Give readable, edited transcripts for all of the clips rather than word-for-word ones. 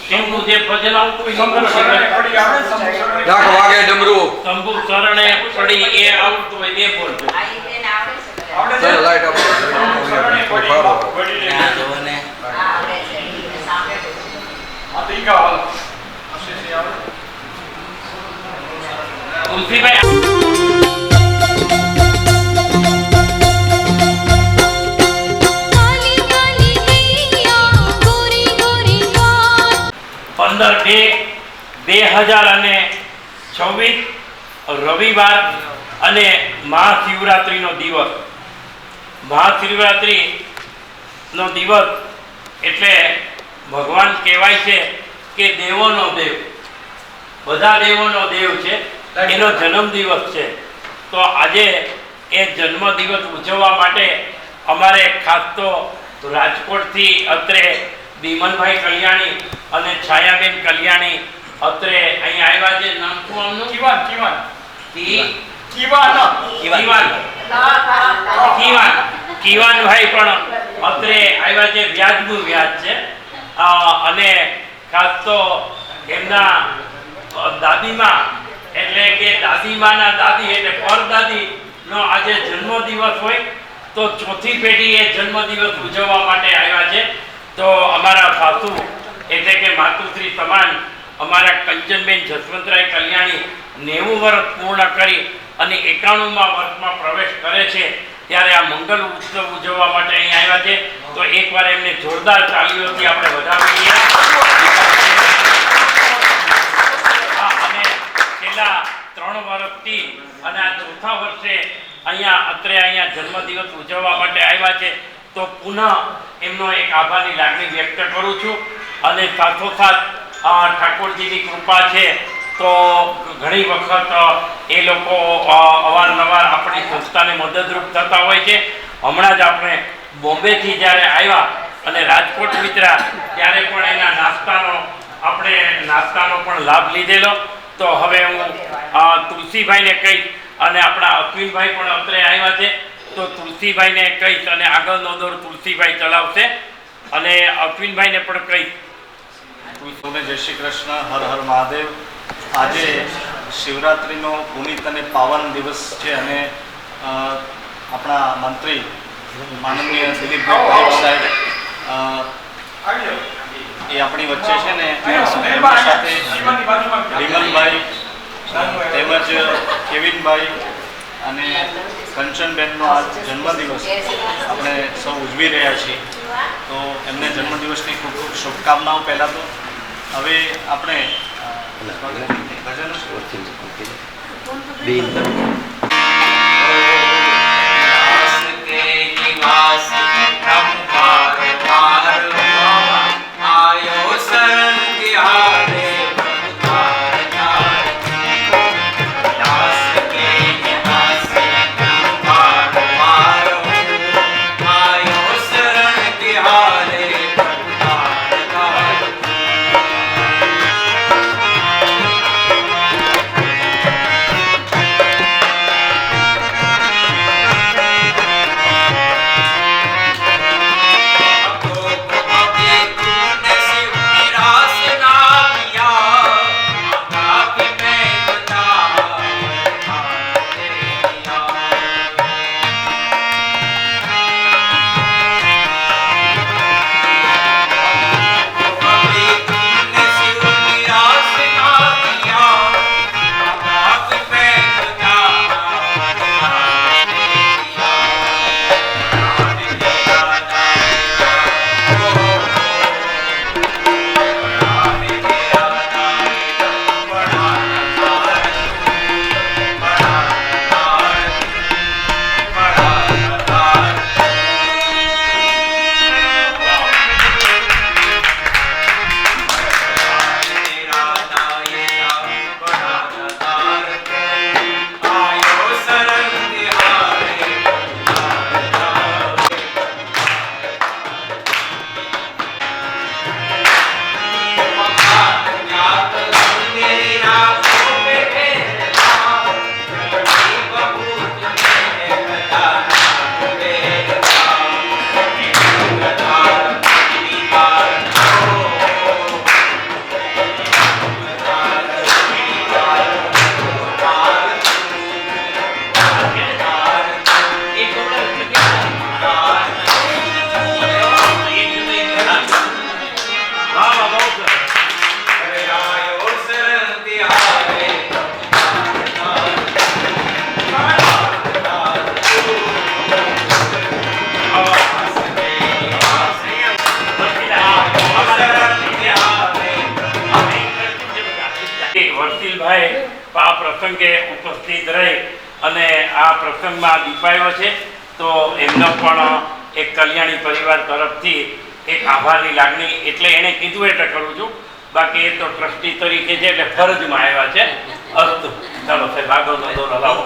એમનું જે ભજન આવતું હોય શંભુ શરણે પડી આવે શંભુ ડાક વાગે ડમરું શંભુ શરણે પડી એ આવતું હોય એ બોલજો. આવડે ચાલો છે લાઈટ આપો શરણે પડી ફારો. વડીલે ના જોને આ તો ઈ ગાવ અશેષી આવડે તુલસીભાઈ કાલી કાલી મૈયા ગોરી ગોરી ગાય 15/2/2026 રવિવાર અને મહાશિવરાત્રીનો દિવસ. મહાશિવરાત્રીનો દિવસ એટલે ભગવાન કહેવાય છે કે દેવોનો દેવ, બધા દેવોનો દેવ છે, એનો જન્મદિવસ છે. તો આજે એ જન્મદિવસ ઉજવવા માટે અમારે ખાસ તો રાજકોટથી અત્રે બીમનભાઈ કલ્યાણી અને છાયાબેન કલ્યાણી અત્રે અહીંયા આવ્યા છે. નામ શું આમનું? કીવાન કીવાન કી- કીવાન કીવાન કીવાનભાઈ પણ અત્રે આવ્યા છે. વ્યાજનું વ્યાજ છે. અને ખાસ તો એમના દાદીમા એટલે કે દાદીમાના દાદી એટલે પરદાદી નો આજે જન્મદિવસ હોય તો ચોથી પેઢી એ જન્મદિવસ ઉજવવા માટે આવ્યા છે. તો અમારા સાસુ એટલે કે માતુશ્રી સમાન અમારા કંચનબેન જસવંતરાય કલ્યાણી 90 વર્ષ પૂર્ણ કરી અને 91મા વર્ષમાં પ્રવેશ કરે છે ત્યારે આ મંગલ ઉત્સવ ઉજવવા માટે અહીં આવ્યા છે. તો એકવાર એમને જોરદાર તાળીઓથી આપણે વધાવીએ. અને છેલ્લા 3 વર્ષથી અને આ ચોથા વર્ષે અહીંયા જન્મદિવસ ઉજવવા માટે આવ્યા છે. તો પુનઃ એમનો એક આભારની લાગણી વ્યક્ત કરું છું. અને સાથોસાથ ઠાકોરજીની કૃપા છે તો ઘણી વખત એ લોકો અવારનવાર આપણી સંસ્થાને મદદરૂપ થતા હોય છે. હમણાં જ આપણે બોમ્બેથી જ્યારે આવ્યા અને રાજકોટ વિતર્યા ત્યારે પણ એના નાસ્તાનો પણ લાભ લીધેલો. તો હવે હું તુલસીભાઈને કહીશ અને આપણા અશ્વિનભાઈ પણ અત્રે આવ્યા છે. તો તુલસીભાઈને કહીશ અને આગળનો દોર તુલસીભાઈ ચલાવશે અને અશ્વિનભાઈને પણ કહીશ. સૌને જય શ્રી કૃષ્ણ, હર હર મહાદેવ. આજે શિવરાત્રિનો પુનિત અને પાવન દિવસ છે અને આપણા મંત્રી માનનીય દિલીપભાઈ પરેખ સાહેબ એ આપણી વચ્ચે છે ને એમની સાથે વિમલભાઈ તેમજ કેવિનભાઈ અને કંચનબેનનો આ જન્મદિવસ આપણે સૌ ઉજવી રહ્યા છીએ. તો એમને જન્મદિવસની ખૂબ ખૂબ શુભકામનાઓ. પહેલાં તો હવે આપણે આ પ્રસંગે ઉપસ્થિત રહી અને આ પ્રસંગમાં દીપાયો છે, તો એમનો પણ એક કલ્યાણી પરિવાર તરફથી એક આભારની લાગણી, એટલે એણે કીધું એટલે કરું છું, બાકી એ તો ટ્રસ્ટી તરીકે છે એટલે ફરજમાં આવ્યા છે. અસ્તુ, ચાલો સાહેબ આગળનો દોરો લાવો.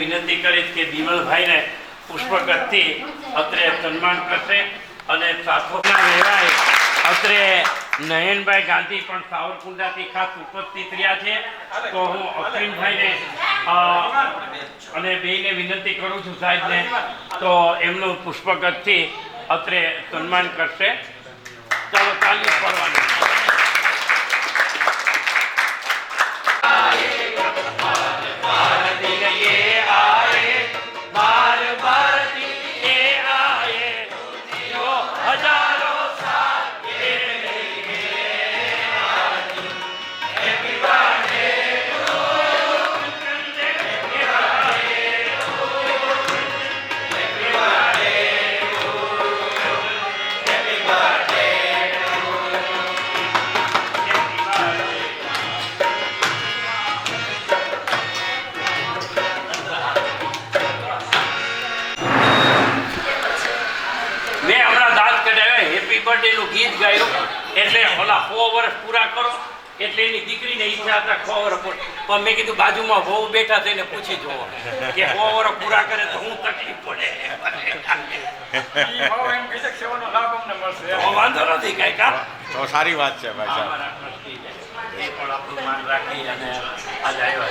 વિનંતી કરીશ કે વિમલભાઈને પુષ્પગતથી અત્રે સન્માન કરશે અને સાથોના રહેવાય અત્રે નયનભાઈ ગાંધી પણ સાવરકુંડલાથી ખાસ ઉપસ્થિત રહ્યા છે. તો હું અશ્વિનભાઈને અને બેયને વિનંતી કરું છું સાહેબને, તો એમનું પુષ્પગતથી અત્રે સન્માન કરશે. ચાલો તાલીમ પડવાની. બર્થડેનું ગીત ગાયું એટલે ઓલા 100 વર્ષ પૂરા કરો એટલે એની દીકરીને ઈચ્છા હતા 100 વર્ષ પણ મેં કીધું બાજુમાં બહુ બેઠા થઈને પૂછી જોવો કે 100 વર્ષ પૂરા કરે તો હું તકલીફ પડે. વાંધો નથી કઈ કા, તો સારી વાત છે ભાઈ સાહેબ. એ પણ આપણું માન રાખી અને આજે આવ્યા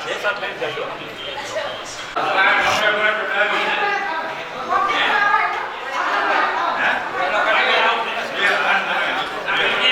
છે.